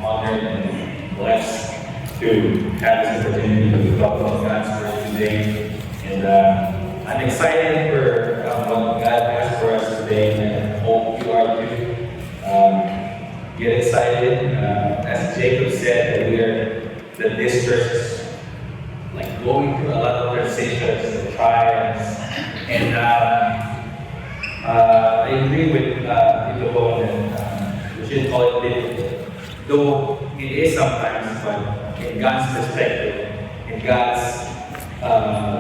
honored and blessed to have this opportunity to talk about God's Word today. And I'm excited for what God has for us today, and I hope you are too. Get excited. As Jacob said, that this church is like going through a lot of transitions and trials. And I agree with Ito that we should call it difficult. Though it is sometimes, but in God's perspective, in God's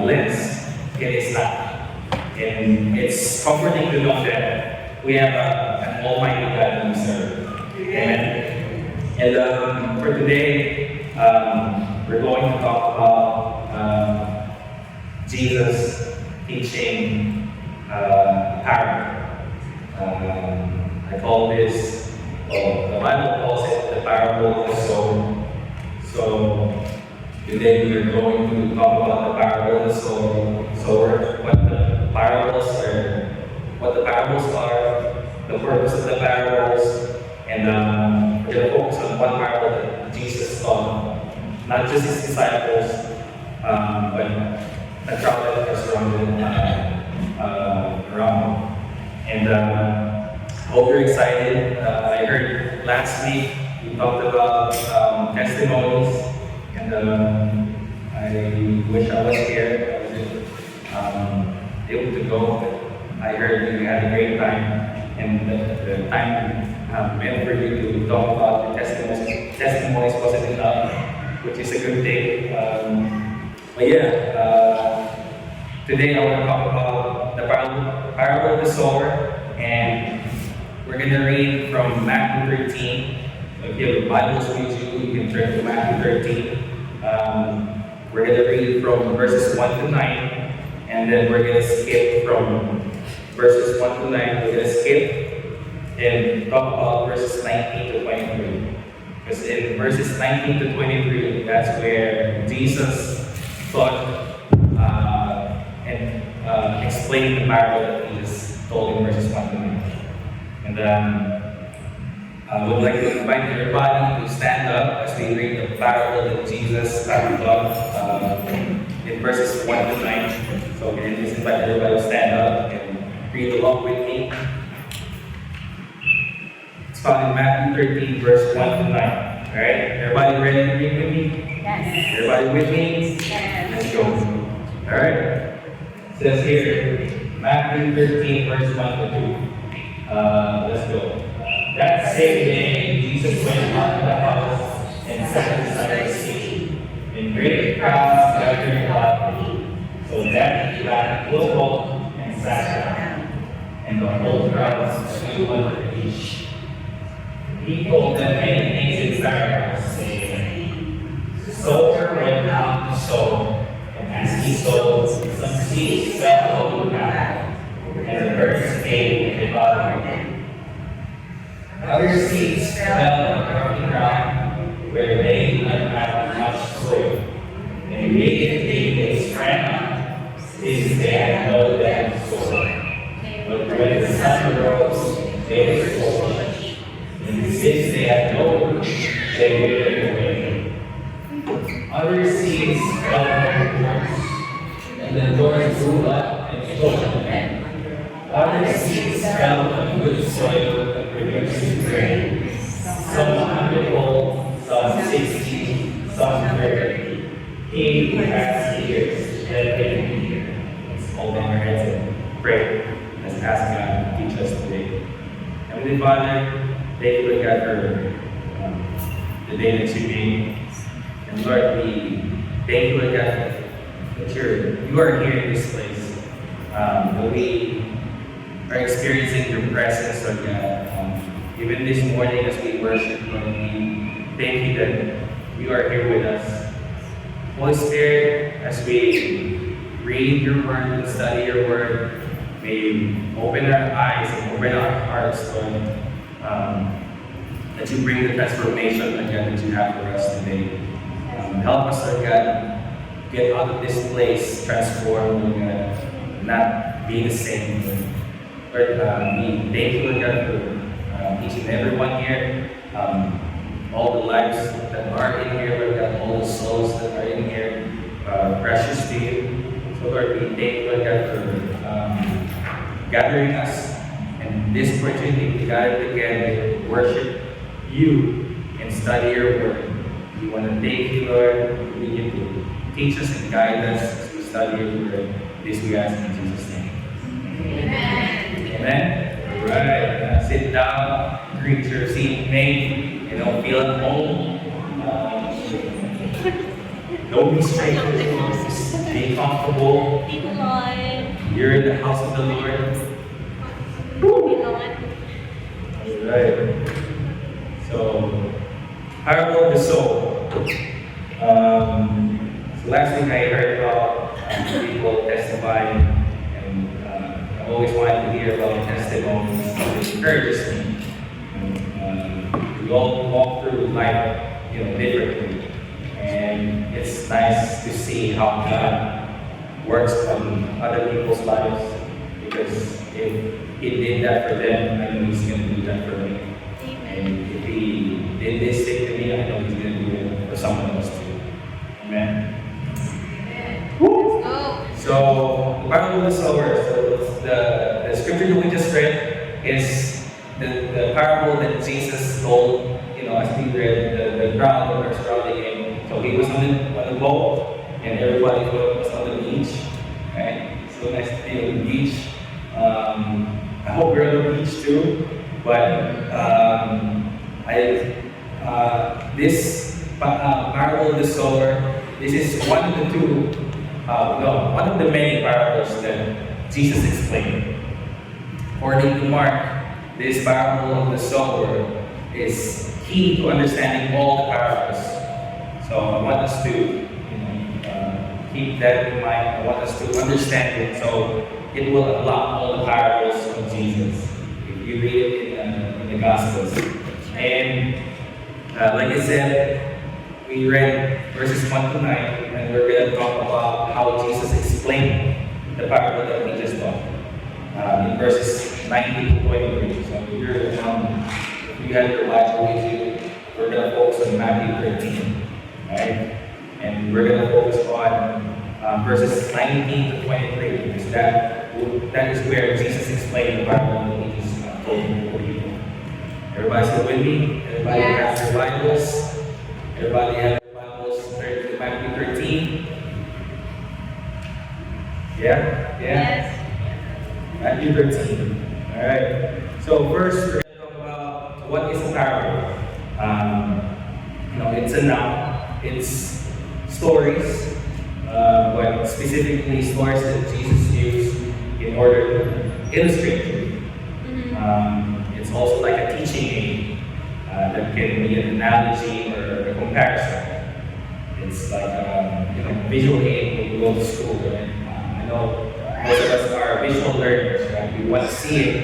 lens, it is not. And it's comforting to know that we have an almighty God that we serve. Amen. And for today, we're going to talk about Jesus teaching parable. I call this, the Bible calls it the parable of the sower. So today we are going to talk about the parable of the sower, what the parables are, the purpose of the parables, and we're going to focus on one parable that Jesus taught, not just his disciples, but the crowd that was surrounded around. And I hope you're excited. I heard last week we talked about testimonies, and I wish I was here. I wasn't able to go, but I heard you had a great time, and the time meant for you to talk about the testimonies wasn't enough, which is a good thing. But yeah, today I want to talk about the parable of the sower, and we're going to read from Matthew 13. If you have Bibles with you, you can turn to Matthew 13. We're going to read from verses 1 to 9, and then we're going to skip from verses 1 to 9. We're going to skip and talk about verses 19 to 23. Because in verses 19 to 23, that's where Jesus taught and explained the parable that he just told in verses 1 to 9. And I would like to invite everybody to stand up as we read the parable that Jesus taught in verses 1 to 9. So again, just invite everybody to stand up and read along with me. It's found in Matthew 13, verse 1 to 9. Alright? Everybody ready to read with me? Yes. Everybody with me? Yes. Let's go. Alright? It says here, Matthew 13, verse 1 to 2. Let's go. That same day, Jesus went out to the house and sat beside the sea. And great crowds gathered about him, so that he got into a boat and sat down. And the whole crowd stood under each. He told them many things in parables, saying, the sower went out to sow, and as he sowed, some seeds fell on the ground, and the birds came and devoured them. Other seeds fell on rocky ground, where they did not have much soil, and immediately they sprang up, since they had no depth of soil. But when the sun rose, they were scorched. And since they had no root, they withered away. Other seeds fell on the thorns, and the thorns grew up and choked them. Other seeds fell on good soil and produced grain. Some 100-fold, some 60, some 30. He who has ears, let him hear. Let's hold on our heads and pray. Let's ask God to teach us today. Heavenly Father, thank you, God, for the day that you made. And Lord, we thank you, God, that you are here in this place. That we are experiencing your presence, Lord God. Even this morning as we worship, Lord, we thank you that you are here with us. Holy Spirit, as we read your word and study your word, may you open our eyes and open our hearts, Lord. That you bring the transformation, Lord God, that you have for us today. Help us, Lord God, get out of this place transformed, Lord God, not be the same. Lord, we thank you, Lord God, for each and everyone here. all the lives that are in here, Lord God, all the souls that are in here, precious to you. So Lord, we thank you, Lord God, for gathering us and this opportunity to gather together, to worship you and study your word. We want to thank you, Lord, for you to teach us and guide us as we study your word. This we ask in Jesus' name. Amen. Amen. All right. Sit down, greet your seatmate, feel at home. Don't be strangers. Be comfortable. You're in the house of the Lord. Alright. So, parable of the soul. So last week I heard about people testifying, and I always wanted to hear about testimonies. It encourages me. We all walk through life, differently, and it's nice to see how God works on other people's lives. Because if He did that for them, I know He's going to do that for me. And if He did this thing to me, I know He's going to do it for someone else too. Amen. Woo! So, the parable of the sower. So the scripture that we just read is the parable that Jesus told. As we read, the crowd that were surrounding Him. So He was on the boat, and everybody was on the beach. Right? So nice to be on the beach. I hope you're on the beach too, but this parable of the sower, this is one of the many parables that Jesus explained. According to Mark, this parable of the sower is key to understanding all the parables. So I want us to keep that in mind. I want us to understand it so it will unlock all the parables of Jesus if you read it in the Gospels. And like I said, we read verses 1 to 9, and we're going to talk about how Jesus explained the parable that we just taught in verses 19 to 23. So if you have your Bible with you, we're going to focus on Matthew 13. Right? And we're going to focus on verses 19 to 23, because that is where Jesus explained the parable that He just told the people. Everybody still with me? Everybody have their Bibles? Everybody have their Bibles? Matthew 13? Yeah? Yes. Matthew 13. Alright. So first, we're going to talk about what is a parable. It's a noun. It's stories, but specifically stories that Jesus used in order to illustrate truth. It's also like a teaching aid that can be an analogy or a comparison. It's like a visual aid when you go to school. Right? I know most of us are visual learners. Right? We want to see it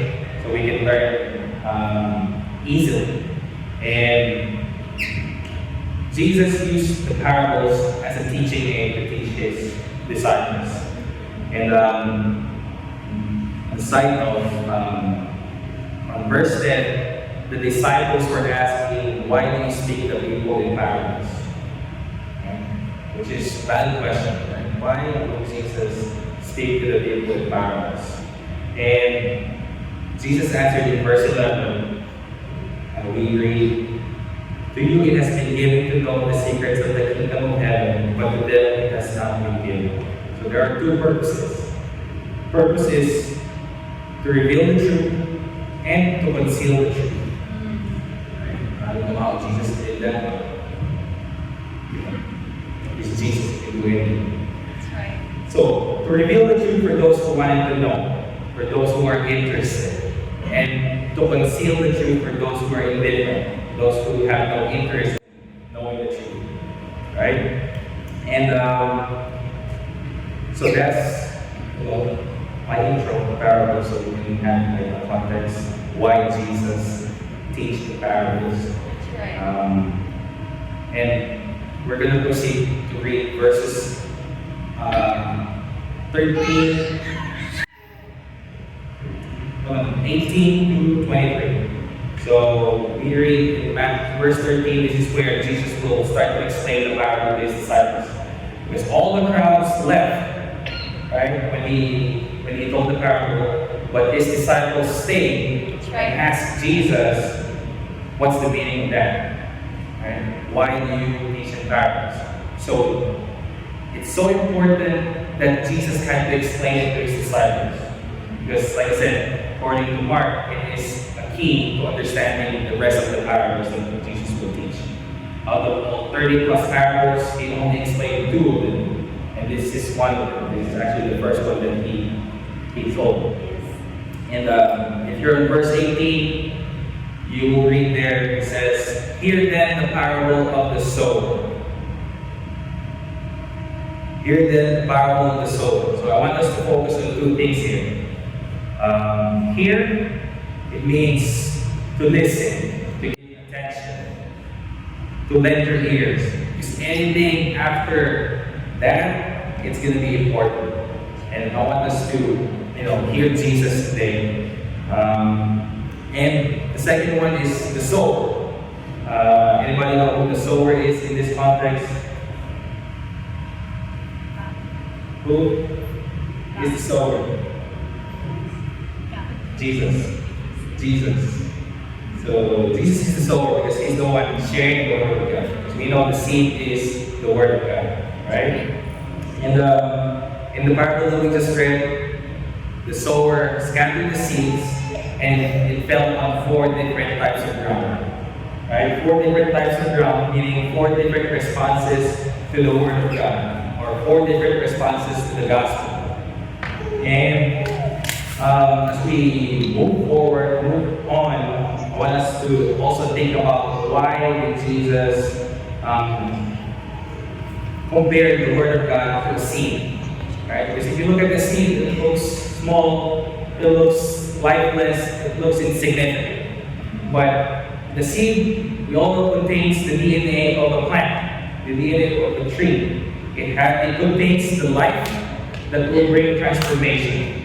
so we can learn easily. And Jesus used the parables as a teaching aid to teach His disciples. And on the side note, on verse 10, the disciples were asking, why do you speak to people in parables? Right? Which is a valid question. Right? Why would Jesus speak to the people in parables? And Jesus answered in verse 11, and we read, to you it has been given to know the secrets of the kingdom of heaven, but to them it has not been given. So there are two purposes. Purpose is to reveal the truth and to conceal the truth. Right? I don't know how Jesus did that, but it's Jesus who can do it. That's right. So to reveal the truth for those who wanted to know, for those who are interested, and to conceal the truth for those who are indifferent, those who have no interest in knowing the truth, right? And so that's my intro parable, so we can have a context why Jesus teach the parables. That's right. And we're going to proceed to read verses 18 to 23. So we read in Matthew have verse 13, this is where Jesus will start to explain the parable to his disciples. Because all the crowds left, right, when he told the parable, but his disciples stayed and asked Jesus, what's the meaning of that? Right? Why do you teach in parables? So it's so important that Jesus had to explain it to his disciples. Because like I said, according to Mark, it is a key to understanding the rest of the parables that Jesus will teach. Out of all 30 plus parables, he only explained 2 of them. And this is one of them. This is actually the first one that he told. And if you're in verse 18, you will read there, it says, "Hear then the parable of the sower." Hear then the parable of the sower. So I want us to focus on 2 things here. Hear, it means to listen, to give attention, to lend your ears. Because anything after that, it's going to be important. And I want us to, hear Jesus today. And the second one is the sower. Anybody know who the sower is in this context? Who is the sower? Jesus. So Jesus is the sower because he's the one sharing the word of God. So we know the seed is the word of God, right? And in the parable that we just read, the sower scattered the seeds and it fell on 4 different types of ground. Right? 4 different types of ground, meaning 4 different responses to the word of God, or 4 different responses to the gospel. And as we move on, I want us to also think about why did Jesus compare the word of God to a seed. Right? Because if you look at the seed, it looks small, it looks lifeless, it looks insignificant. But the seed, we all know, contains the DNA of a plant, the DNA of a tree. It contains the life that will bring transformation.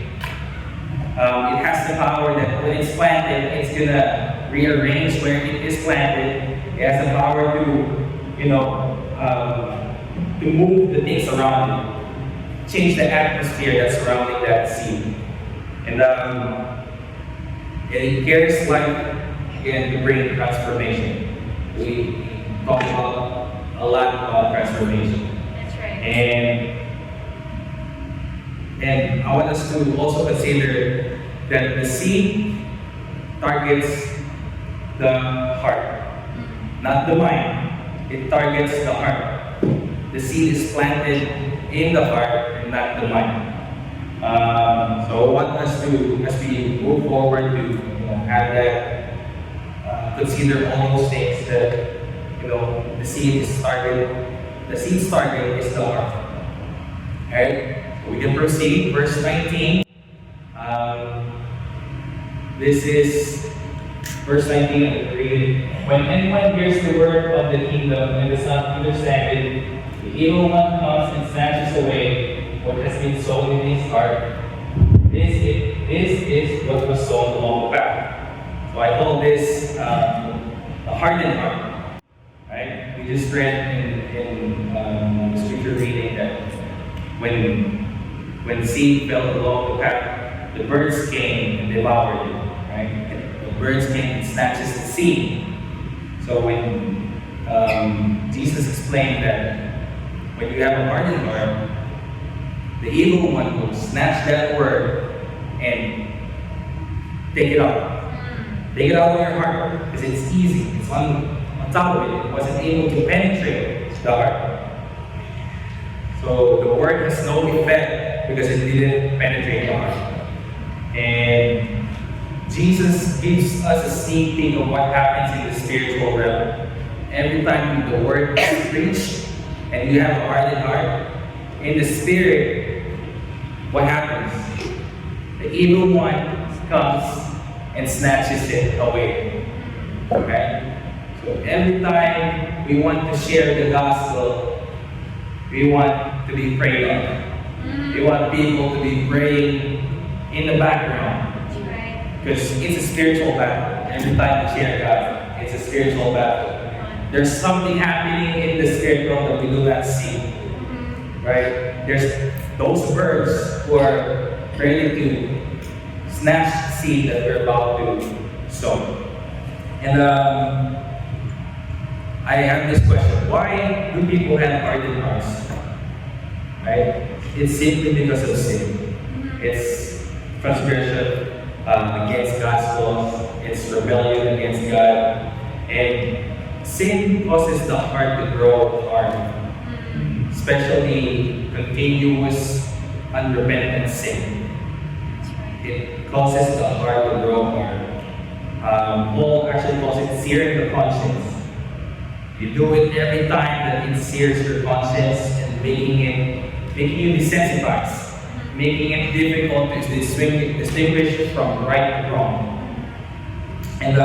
It has the power that when it's planted, it's going to rearrange where it is planted. It has the power to move the things around it, change the atmosphere that's surrounding that seed. And it carries life again to bring transformation. We talk about a lot about transformation. That's right. And I want us to also consider that the seed targets the heart, not the mind. It targets the heart. The seed is planted in the heart and not the mind. So I want us to, as we move forward, to have that, consider all those things that the seed's target is the heart. Alright? We can proceed. Verse 19. This is verse 19. I will read it. When anyone hears the word of the kingdom and does not understand it, the evil one comes and snatches away what has been sown in his heart. This is what was sown along the path. So I call this a hardened heart. Right? We just read in the scripture reading that when seed fell along the path, the birds came and devoured it. Right? The birds came and snatches the seed. So when Jesus explained that when you have a hardened heart, the evil one will snatch that word and take it out. Take it out of your heart because it's easy. It's on top of it. It wasn't able to penetrate the heart. So the word has no effect because it didn't penetrate the heart. And Jesus gives us a sneak peek of what happens in the spiritual realm. Every time the word is preached and you have a hardened heart, in the spirit, what happens? The evil one comes and snatches it away. Okay? So every time we want to share the gospel, we want to be prayed on. We want people to be praying in the background. Because it's a spiritual battle. Every time we share God, it's a spiritual spiritual battle. There's something happening in the spirit realm that we do not see. Right? There's those birds who are ready to snatch the seed that we're about to sow. And I have this question. Why do people have hardened hearts? Right? It's simply because of sin. It's transgression against God's laws. It's rebellion against God. And sin causes the heart to grow hard. Especially continuous, unrepentant sin. It causes the heart to grow hard. Paul actually calls it searing the conscience. You do it every time that it sears your conscience and making you desensitized, making it difficult to distinguish from right and wrong. And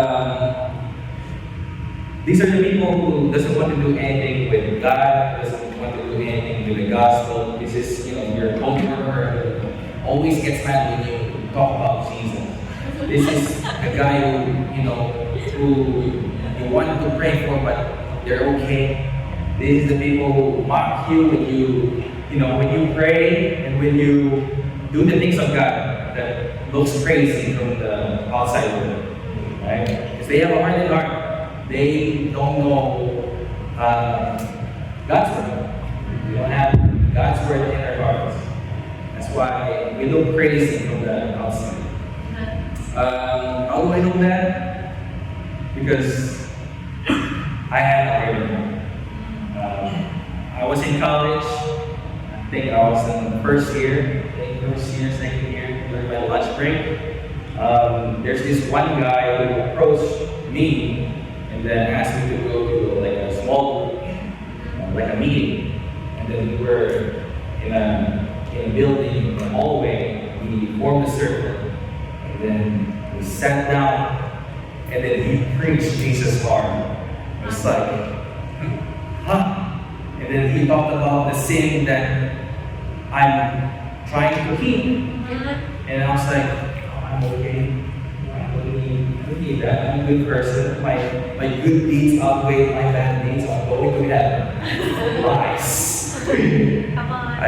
these are the people who doesn't want to do anything with God, doesn't want to do anything with the gospel. This is, your co-worker always gets mad when you talk about Jesus. This is a guy who you want to pray for, but they're okay. These are the people who mock you when you pray and when you do the things of God that looks crazy from the outside world, right? Because they have a hardened heart. They don't know God's word. They don't have God's word in their hearts. That's why we look crazy from the outside. How do I know that? Because I had a hardened heart. I was in college. I think I was in the first year, second year, during my lunch break. There's this one guy who approached me and then asked me to go to like a small group, like a meeting. And then we were in a building, in a hallway. We formed a circle, and then we sat down, and then he preached Jesus hard. It's like, huh? And then he talked about the sin that I'm trying to keep. And I was like, oh, I'm okay. I don't need that. I'm a good person. My good deeds outweigh my bad deeds. I'm going to heaven. Lies. I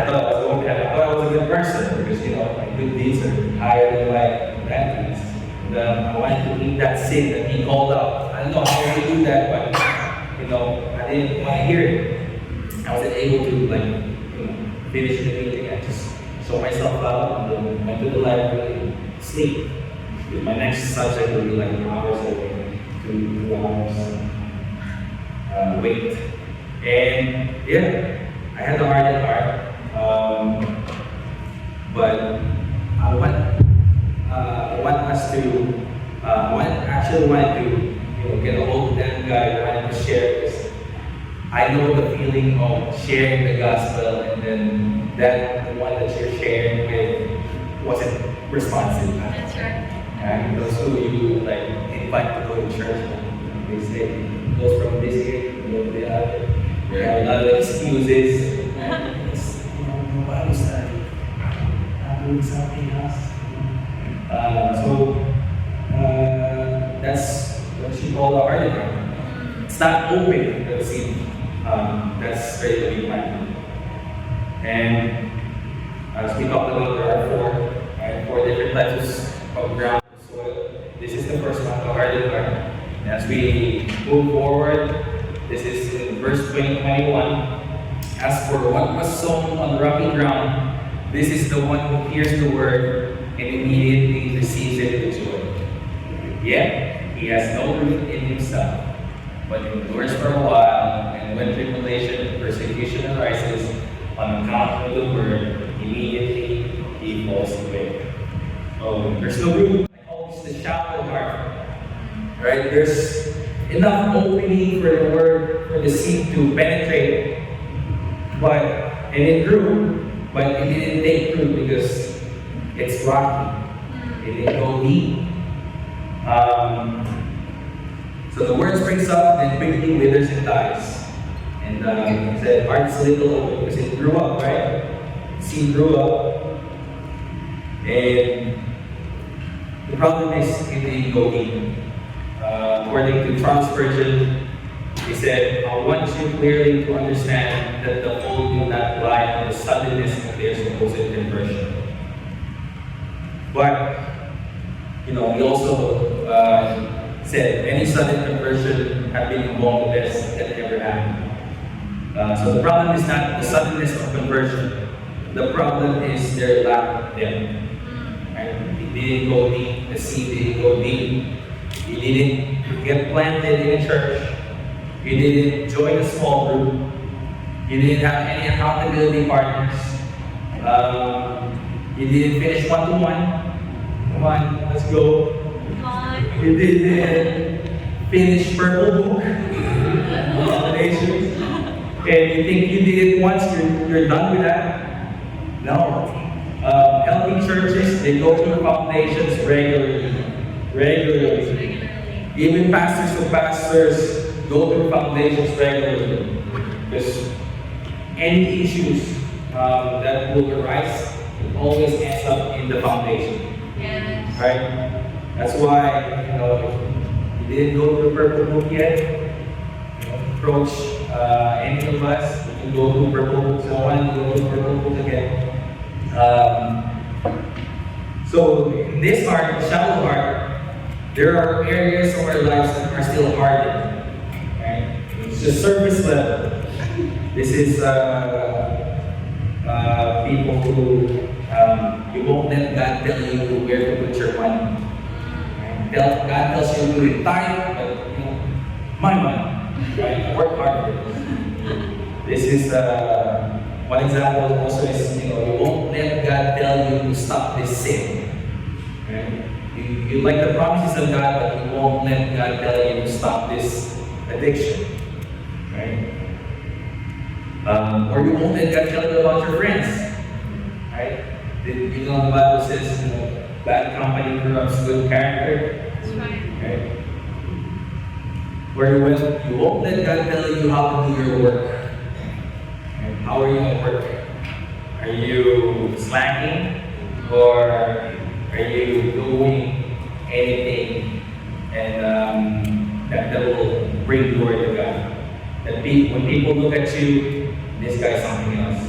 thought I was going to heaven. I thought I was a good person because, my good deeds are higher than my bad deeds. And I wanted to eat that sin that he called out. I don't know how to do that, but, I didn't want to hear it. I wasn't able to, finish the meeting. I just saw myself out and then went to the library, sleep. My next subject will be like hours away, 2 hours wait. And yeah, I had a hardened heart. But I wanted to get a hold of that guy. I wanted to share this. I know the feeling of sharing the gospel and then the one that you're sharing with wasn't responsive. That's right. And those who you invite to go to church, and they say, goes from this year to the other. There are a lot of excuses. It's, Bible study. I'm doing something else. That's what she called a hardened heart. It's not open to the seed. That's ready to be planted. And as we talked about, there are four different types of ground. This is the first one, the hardened heart. As we move forward, this is in verse 21. As for what was sown on rocky ground, this is the one who hears the word and immediately receives it with joy. Yet he has no root in himself, but endures for a while, and when tribulation and persecution arises on account of the word, immediately he falls away. Oh, there's no root. The shallow heart, right? There's enough opening for the word, for the seed to penetrate, and it grew, but it didn't take root because it's rocky. It didn't go deep. So the word springs up, then quickly withers and dies. And he said, heart's little because it grew up, right? The seed grew up, and the problem is it didn't go deep. According to Charles Spurgeon, he said, I want you clearly to understand that the fault will not lie on the suddenness of their supposed conversion. But, he also said many sudden conversion have been among the best that ever happened. So the problem is not the suddenness of conversion. The problem is their lack of depth. Right? It didn't go deep. The seed didn't go deep. You didn't get planted in a church. You didn't join a small group. You didn't have any accountability partners. You didn't finish one-to-one. Come on, let's go. Come on. You didn't finish Purple Book. Foundations. And you think you did it once, you're done with that? No. Healthy churches, they go through foundations regularly. Even pastors of pastors go through foundations regularly. Because any issues that will arise, it always ends up in the foundation. Yes. Right? That's why, if you didn't go through Purple Book yet, approach any of us, you can go to Purple Book, someone go to Purple Book again. So in this heart, shallow heart, there are areas of our lives that are still hardened. Right? It's just surface level. This is people who you won't let God tell you where to put your money. Right? God tells you to do it tight, but my money. Right? Work hard for this. This is one example also is you won't let God tell you to stop this sin. Right? You like the promises of God, but you won't let God tell you to stop this addiction. Right? Or you won't let God tell you about your friends. Right? The Bible says bad company corrupts good character. That's right. Right? Where you won't let God tell you how to do your work. And how are you at work? Are you slacking? Or are you doing anything and that will bring glory to God? That when people look at you, this guy's something else.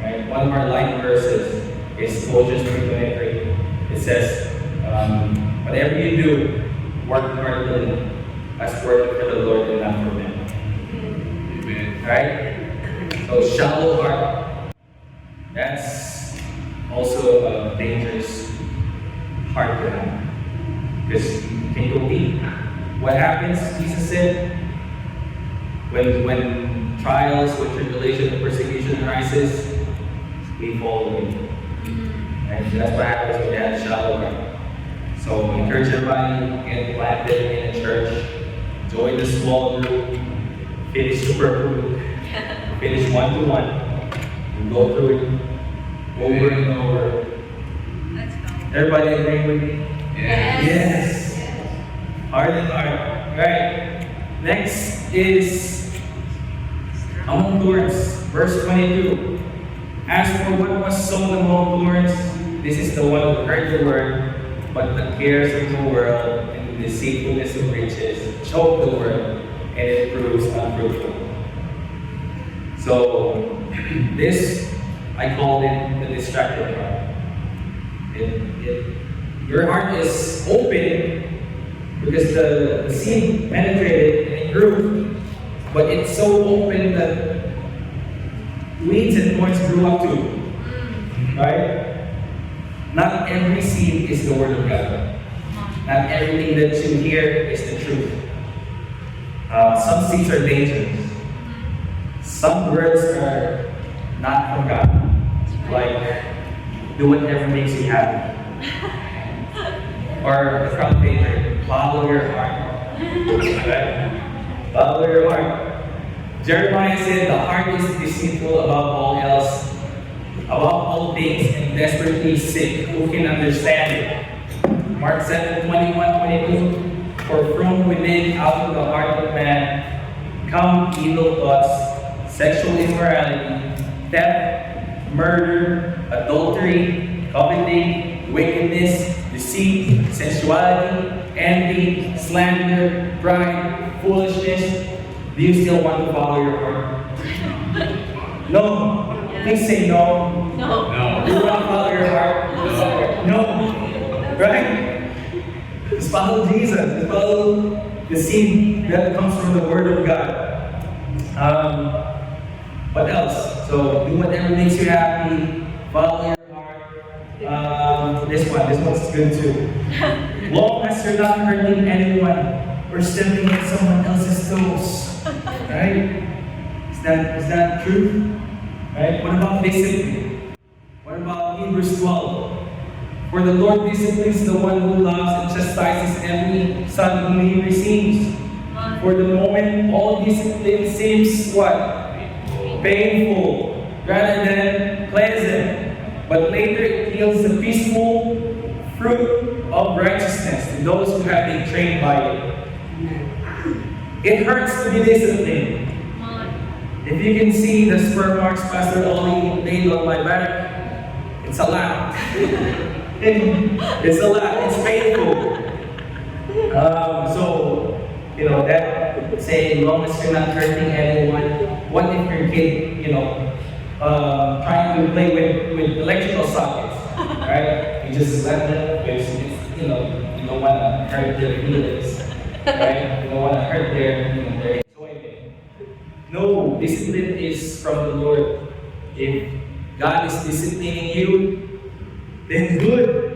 Right? One of our life verses is Colossians 3:23. It says, whatever you do, work heartily as working for the Lord and not for men. Amen. Right? So shallow heart. That's also a dangerous heart to have. Because you can go deep. What happens, Jesus said, when trials, when tribulation, and persecution arises, we fall away. And that's what happens when you have a shallow heart. So encourage everybody, get planted in a church, join the small group, finish the Purple Book, finish one-to-one, and go through it over and over. Let's go. Everybody agree with me? Yes. Heart and heart. Right. Next is among thorns, verse 22. As for what was sown among thorns, this is the one who heard the word, but the cares of the world and the deceitfulness of riches choke the word, and it proves unfruitful. So, this, I called it the distracted heart. Your heart is open because the seed penetrated and it grew, but it's so open that weeds and thorns grew up too. Right? Not every seed is the word of God. Not everything that you hear is the truth. Some seeds are dangerous. Some words are not from God. Like, do whatever makes you happy. Or the front paper, follow your heart. Right? Follow your heart. Jeremiah said, the heart is deceitful above all else, above all things, and desperately sick. Who can understand it? Mark 7:21-22. For from within, out of the heart of man, come evil thoughts, sexual immorality, theft, murder, adultery, coveting, wickedness, deceit, sensuality, envy, slander, pride, foolishness, do you still want to follow your heart? No. Please say no. No. Do you want to follow your heart? No. Right? Just follow Jesus. Just follow the seed that comes from the Word of God. What else? So do whatever makes you happy. Follow your heart. This one's good too. Long as you're not hurting anyone or stepping on someone else's toes. Right? Is that true? Right? What about discipline? What about Hebrews 12? For the Lord disciplines the one who loves and chastises every son whom he receives. For the moment, all discipline seems what? Painful rather than pleasant. But later it yields the peaceful fruit of righteousness to those who have been trained by it. It hurts to be disciplined. If you can see the spur marks Pastor Ollie laid on my back, it's a lot. It's a lot. It's painful. So, that saying, long as you're not hurting anyone, what if your kid, trying to play with electrical sockets, right? You just let them, because, you don't want to hurt their feelings, right? You don't want to hurt their enjoyment. No, discipline is from the Lord. If God is disciplining you, then good.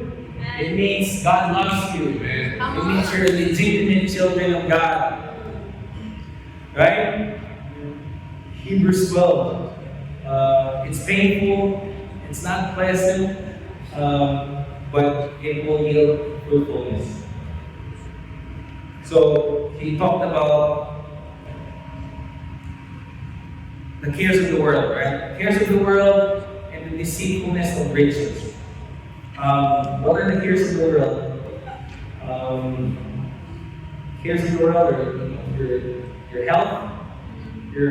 It means God loves you. It means you're legitimate children of God. Right? Hebrews 12. It's painful. It's not pleasant. But it will yield fruitfulness. So, he talked about the cares of the world, right? The cares of the world and the deceitfulness of riches. What are the cares of the world? Cares of the world are your health, your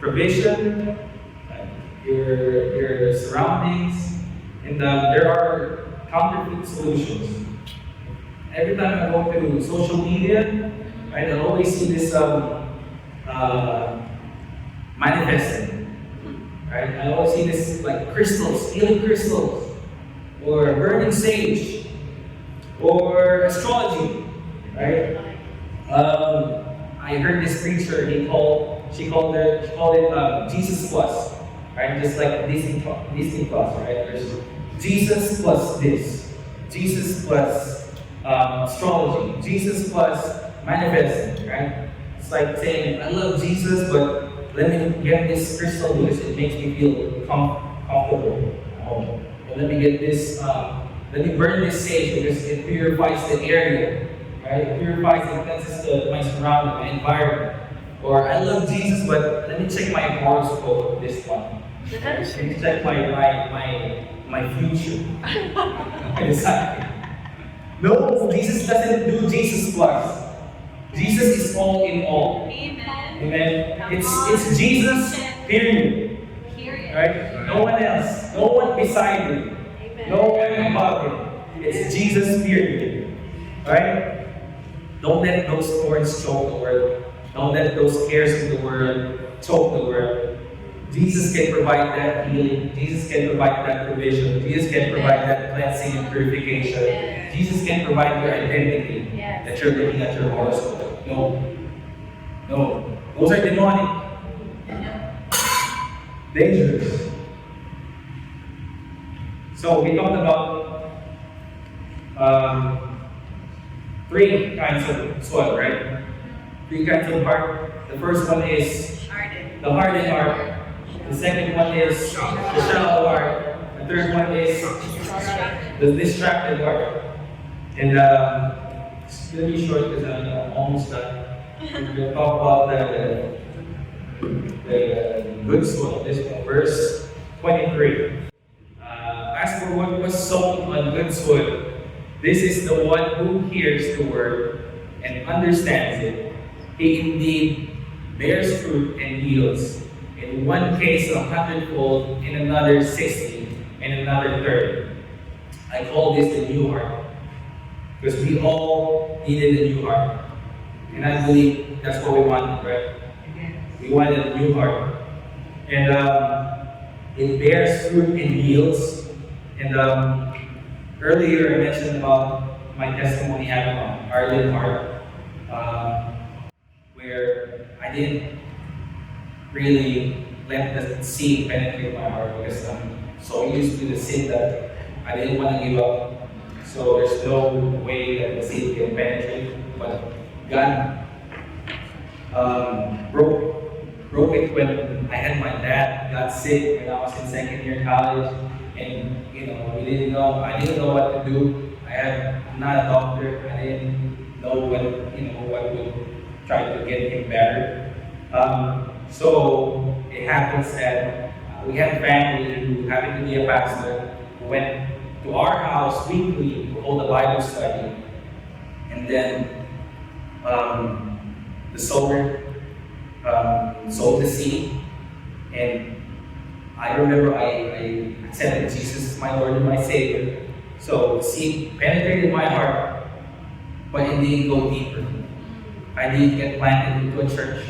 provision, your surroundings, and there are counterfeit solutions. Every time I go to social media, right, I always see this manifesting, right? I always see this like crystals, healing crystals, or burning sage, or astrology, right? I heard this preacher. She called it Jesus Plus, right? Just like Disney Plus, right? There's Jesus plus this, Jesus plus astrology, Jesus plus manifesting, right? It's like saying, I love Jesus, but let me get this crystal because it makes me feel comfortable at home. Or let me get this, let me burn this sage because it purifies the area, right? It purifies and cleanses my surrounding, my environment. Or I love Jesus, but let me check my horoscope this one. Let me check my future. Exactly. No, Jesus doesn't do Jesus plus. Jesus is all in all. Amen. It's Jesus, period. Right? No one else. No one beside him. No one above him. It's Jesus, period. Right? Don't let those thorns choke the world. Don't let those cares of the world choke the world. Jesus can provide that healing. Jesus can provide that provision. Jesus can provide that cleansing and purification. Jesus can provide your identity that you're looking at your horoscope. No. Those are demonic. Dangerous. So we talked about three kinds of soil, right? Three kinds of heart. The first one is the hardened heart. The second one is the shallow heart. The third one is the distracted heart. And it's going to be short because I'm almost done. We're going to talk about the good soil. This one, verse 23. As for what was sown on good soil, this is the one who hears the word and understands it. He indeed bears fruit and yields. In one case 100-fold, in another 60, and another 30. I call this the new heart. Because we all needed a new heart. And I believe that's what we wanted, right? We wanted a new heart. And it bears fruit and yields. And earlier I mentioned about my testimony having an ardent heart, where I didn't really let the seed penetrate my heart because I'm so used to the sin that I didn't want to give up. So there's no way that the seed can penetrate. But God broke it when I had my dad got sick when I was in second year college, and I didn't know what to do. I'm not a doctor. I didn't know what would try to get him better. So it happens that we had a family who happened to be a pastor who went to our house weekly to hold a Bible study, and then the sower sowed the seed, and I remember I accepted Jesus as my Lord and my Savior. So the seed penetrated my heart, but it didn't go deeper. I didn't get planted into a church.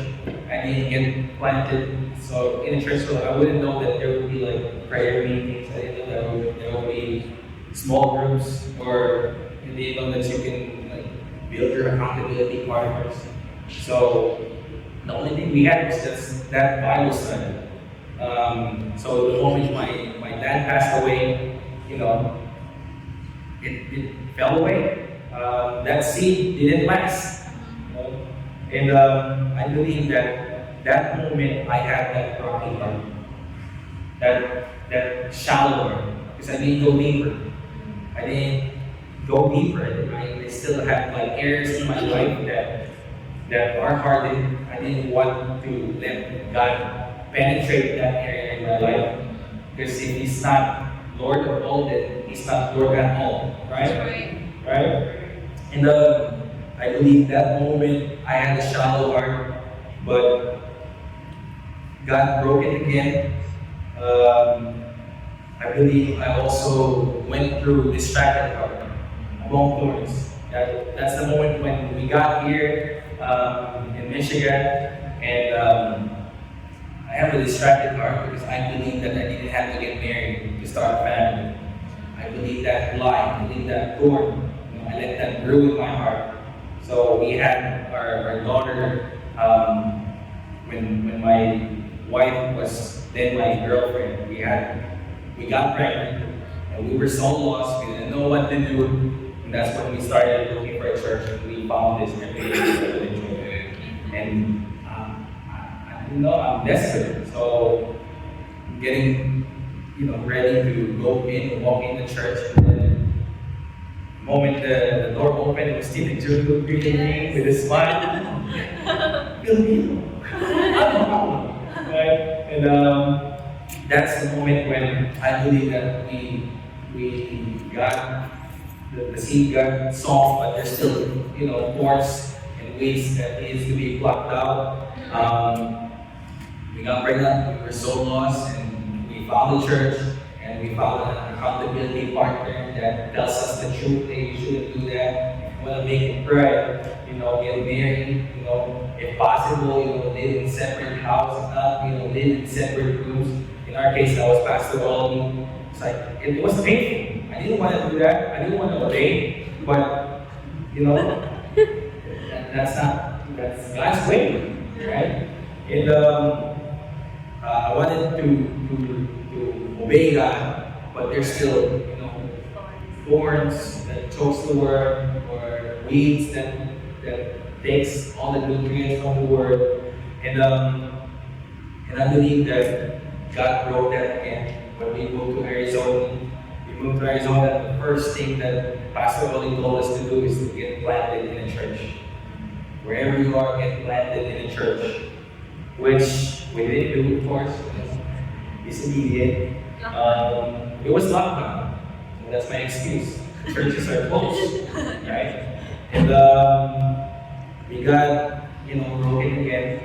I didn't get planted in a church, so I wouldn't know that there would be like prayer meetings. I didn't know that there would be small groups, or I didn't know that you can build your accountability partners. So the only thing we had was just that Bible study. So the moment my dad passed away, it fell away. That seed didn't last. And I believe that moment I had that broken heart, that shallow heart, because I didn't go deeper. I still had areas in my life that are hardened. I didn't want to let God penetrate that area in my life. Because if He's not Lord of all, then He's not Lord at all. Right? And I believe that moment I had a shallow heart, but God broke it again. I believe I also went through distracted heart, among thorns. That's the moment when we got here in Michigan, and I have a distracted heart because I believe that I didn't have to get married to start a family. I believe that lie, I believe that thorn. I let that ruin my heart. So we had our daughter when my wife was then my girlfriend. We got pregnant, and we were so lost. We didn't know what to do, and that's when we started looking for a church. And we found this religion, and I'm desperate. So I'm getting ready to go in and walk in the church, and then the moment the door opened, it was Stephen Jr. greeting me with a smile. Filipino. Right? And that's the moment when I believe that we got the seed got soft, but there's still thorns and weeds that needs to be plucked out. We got pregnant. We were so lost, and we found the church, and we found an accountability partner that tells us the truth. Hey, you shouldn't do that. If you want to make it right, get married. If possible, live in separate houses, not live in separate rooms. In our case, that was Pastor Ollie. It's it was painful. I didn't want to do that. I didn't want to obey, but that's God's way, right? And I wanted to obey God, but there's still thorns that chokes the word, or weeds that takes all the nutrients from the word, and I believe that God broke that again when we moved to Arizona. The first thing that Pastor Oli told us to do is to get planted in a church. Wherever you are, get planted in a church, which we didn't do, of course. It's immediate. It was lockdown, so that's my excuse. Churches are closed, right? And we got broken again.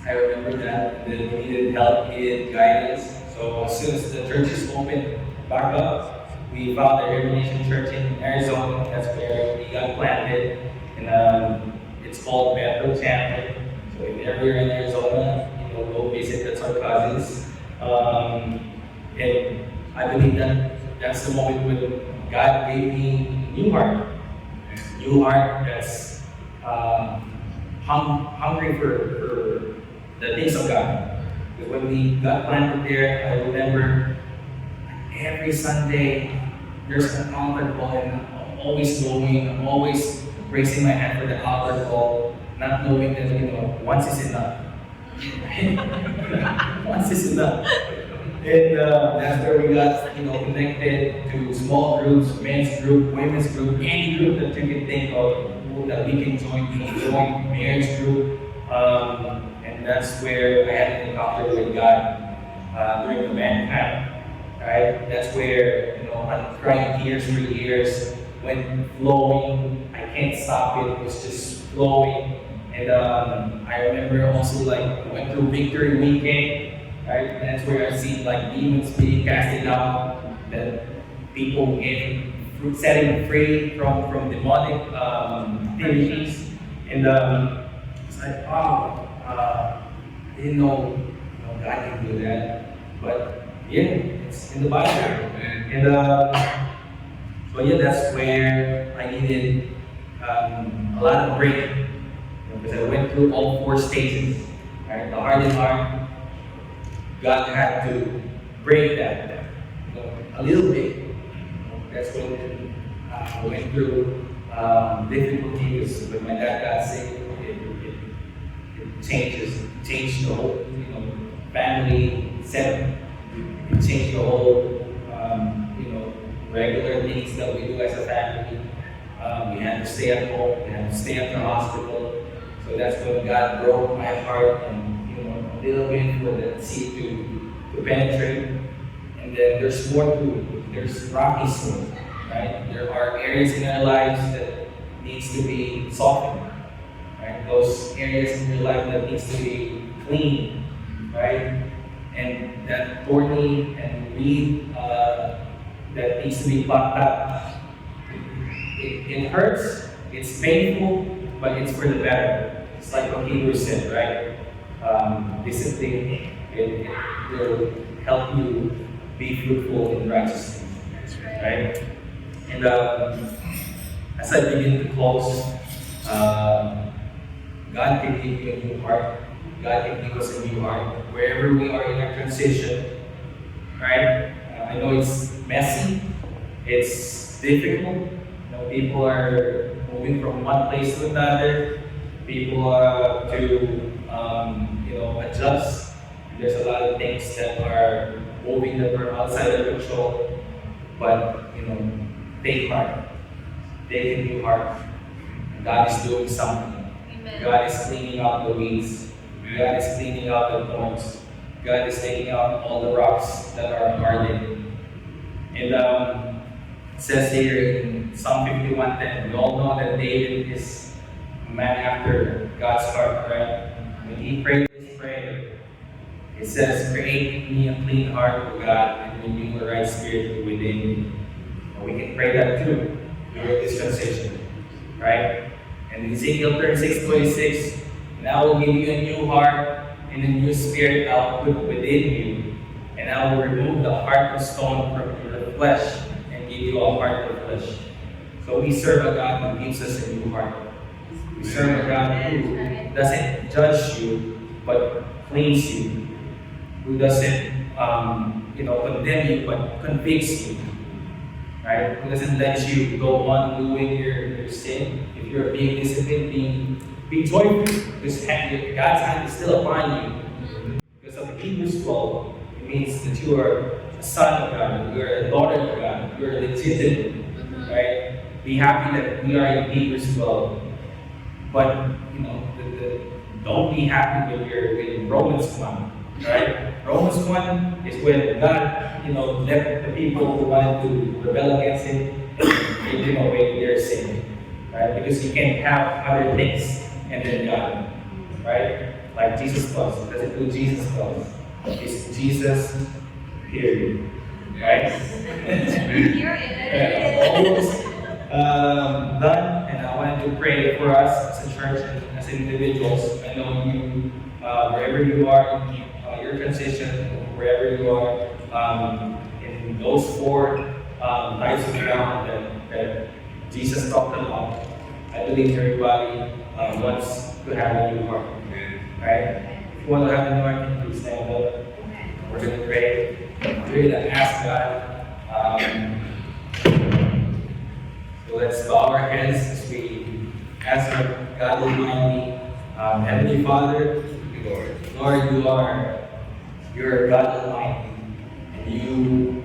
I remember that we needed help, needed guidance. So as soon as the churches opened back up, we found the Revelation Church in Arizona. That's where we got planted. And it's called Bethel Chandler. So if ever you're in Arizona, go visit. That's our cousins. And I believe that that's the moment when God gave me a new heart. New heart that's hungry for the things of God. Because when we got planted there, I remember every Sunday there's an altar call, and I'm always going, I'm always raising my hand for the altar call, not knowing that once is enough. Once is enough. And that's where we got connected to small groups, men's group, women's group, any group that you can think of that we can join. We joined marriage group, and that's where I had an encounter with God during the man camp. Right? That's where I'm crying tears for years, when flowing. I can't stop it. It was just flowing. And I remember also went through Victory Weekend. Right? And that's where I see demons being casted out, that people getting setting free from demonic activities. And it's like, wow, I didn't know God can do that. But yeah, it's in the Bible. And so yeah, that's where I needed a lot of break, because I went through all 4 stages. Right? The hardened heart. God had to break that a little bit. That's when I went through difficulties. When my dad got sick, it changed the whole family setup. It changed the whole regular things that we do as a family. We had to stay at home. We had to stay at the hospital. So that's when God broke my heart, and a little bit for the seed to penetrate. And then there's more to it. There's rocky soil, right? There are areas in our lives that needs to be softened, right? Those areas in your life that needs to be clean, right? And that thorny and weed that needs to be plucked up. It hurts, it's painful, but it's for the better. It's like what Hebrews said, right? Discipline, it will help you be fruitful in righteousness, right? And as I begin to close, God can give you a new heart. God can give us a new heart wherever we are in our transition, right? I know it's messy, it's difficult. People are moving from one place to another. People to adjust. There's a lot of things that are moving that are outside of control. But take heart. Take a new heart. God is doing something. Amen. God is cleaning out the weeds. God is cleaning out the thorns. God is taking out all the rocks that are hardened. And it says here in Psalm 51:10, we all know that David is a man after God's heart, right? When he prayed this prayer, it says, "Create in me a clean heart, O God, and renew a right spirit within me." We can pray that too during this transition, right? And Ezekiel 36:26, "And I will give you a new heart, and a new spirit I will put within you, and I will remove the heart of stone from your flesh, and give you a heart of flesh." So we serve a God who gives us a new heart. We serve a God who doesn't judge you, but cleans you. Who doesn't, condemn you, but convicts you. Right? Who doesn't let you go on doing your sin. If you're being disciplined, be joyful, because God's hand is still upon you. Because of Hebrews 12, it means that you are a son of God, you are a daughter of God, you are legitimate. Right? Be happy that we are in Hebrews 12. But don't be happy when you're in Romans 1. Right? Romans 1 is when God, let the people who wanted to rebel against Him, take them away their sin. Right? Because you can't have other things and then God. Right? Like Jesus plus. It doesn't do Jesus plus. It's Jesus, period. Right? Here it is. Almost done, and I wanted to pray for us as a church and as individuals. I know you, wherever you are in your transition, wherever you are, in those four types of ground that Jesus talked about, I believe everybody wants to have a new heart. Right? If you want to have a new heart, can you please stand up? We're going to pray. We're going to ask God. So let's bow our heads as we ask our God Almighty, Heavenly Father, Lord, you're God Almighty, and you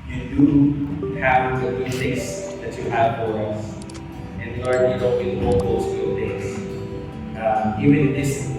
do have the good things that you have for us. And Lord, we don't withhold those good things. Even in this